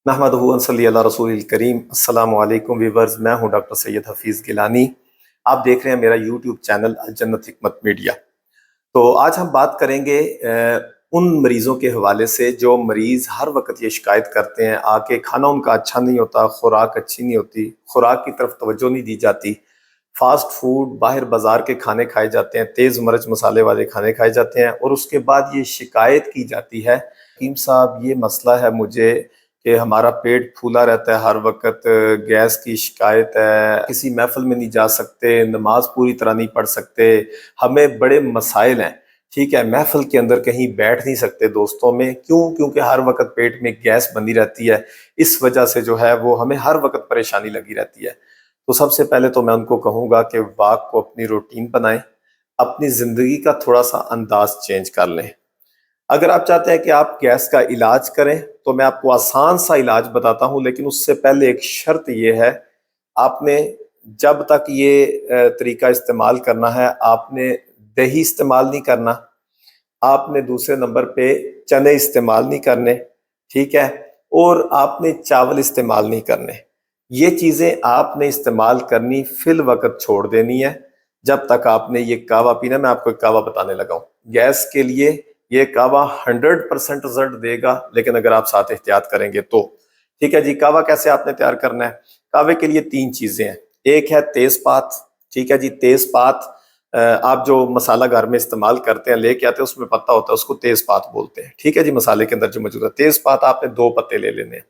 नहमदुहु व नसल्ली अला रसूलिल करीम। अस्सलामु अलैकुम व्यूअर्स, मैं हूं डॉक्टर सैयद हफीज़ गिलानी। आप देख रहे हैं मेरा यूट्यूब चैनल अल जन्नत हिकमत मीडिया। तो आज हम बात करेंगे उन मरीज़ों के हवाले से जो मरीज़ हर वक्त ये शिकायत करते हैं आके खाना उनका अच्छा नहीं होता, खुराक अच्छी नहीं होती, खुराक की तरफ तवज्जो नहीं दी जाती, फास्ट फूड बाहर बाजार के खाने खाए जाते हैं, तेज़ मरच मसाले वाले खाने खाए जाते हैं और उसके बाद ये शिकायत की जाती है हकीम साहब ये मसला है मुझे कि हमारा पेट फूला रहता है, हर वक्त गैस की शिकायत है, किसी महफिल में नहीं जा सकते, नमाज पूरी तरह नहीं पढ़ सकते, हमें बड़े मसाइल हैं। ठीक है, महफिल के अंदर कहीं बैठ नहीं सकते दोस्तों में, क्यों? क्योंकि हर वक्त पेट में गैस बनी रहती है। इस वजह से जो है वो हमें हर वक्त परेशानी लगी रहती है। तो सबसे पहले तो मैं उनको कहूँगा कि वाक को अपनी रूटीन बनाएं, अपनी ज़िंदगी का थोड़ा सा अंदाज चेंज कर लें। अगर आप चाहते हैं कि आप गैस का इलाज करें तो मैं आपको आसान सा इलाज बताता हूं, लेकिन उससे पहले एक शर्त ये है, आपने जब तक ये तरीका इस्तेमाल करना है, आपने दही इस्तेमाल नहीं करना, आपने दूसरे नंबर पे चने इस्तेमाल नहीं करने, ठीक है, और आपने चावल इस्तेमाल नहीं करने। ये चीज़ें आपने इस्तेमाल करनी फिल वक्त छोड़ देनी है जब तक आपने ये कावा पीना। मैं आपको एक कावा बताने लगा हूँ गैस के लिए। ये कावा 100% रिजल्ट देगा, लेकिन अगर आप साथ एहतियात करेंगे तो। ठीक है जी, कावा कैसे आपने तैयार करना है? कावे के लिए 3 चीजें हैं। एक है तेजपात। ठीक है जी, तेजपात आप जो मसाला घर में इस्तेमाल करते हैं लेके आते हैं, उसमें पत्ता होता है, उसको तेजपात बोलते हैं। ठीक है जी, मसाले के अंदर जो मौजूद है तेजपात, आपने 2 पत्ते ले लेने हैं।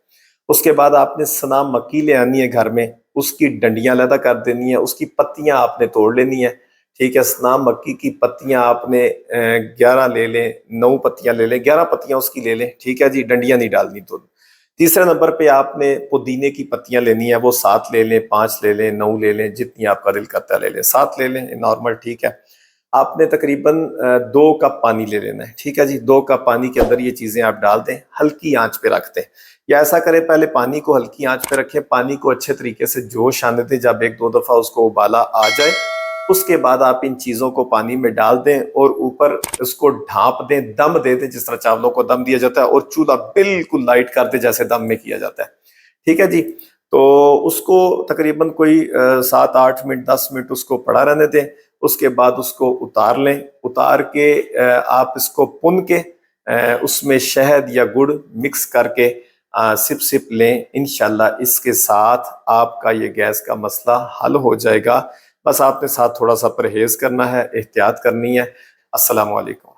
उसके बाद आपने सना मक्की ले आनी है घर में, उसकी डंडियां अलग कर देनी है, उसकी पत्तियां आपने तोड़ लेनी है। ठीक है, सना मक्की की पत्तियां आपने 11 ले लें, 9 पत्तियां ले लें, 11 पत्तियां उसकी ले लें। ठीक है जी, डंडियां नहीं डालनी। तो तीसरे नंबर पे आपने पुदीने की पत्तियां लेनी है, वो 7 ले लें, 5 ले लें, 9 ले लें, जितनी आपका दिल करता है ले लें, 7 ले लें नॉर्मल। ठीक है, आपने तकरीबन 2 कप पानी ले लेना है। ठीक है जी, 2 कप पानी के अंदर ये चीजें आप डाल दें, हल्की आंच पे रख दें। या ऐसा करें, पहले पानी को हल्की आंच पे रखें, पानी को अच्छे तरीके से जोश आने दें। जब 1-2 दफा उसको उबाला आ जाए, उसके बाद आप इन चीजों को पानी में डाल दें और ऊपर उसको ढांप दें, दम दे दें, जिस तरह चावलों को दम दिया जाता है, और चूल्हा बिल्कुल लाइट कर दें जैसे दम में किया जाता है। ठीक है जी, तो उसको तकरीबन कोई 7-8 मिनट 10 मिनट उसको पड़ा रहने दें। उसके बाद उसको उतार लें। उतार के आप इसको पुन के उसमें शहद या गुड़ मिक्स करके सिप सिप लें। इंशाल्लाह इसके साथ आपका ये गैस का मसला हल हो जाएगा। बस आपने साथ थोड़ा सा परहेज करना है, एहतियात करनी है। अस्सलाम वालेकुम।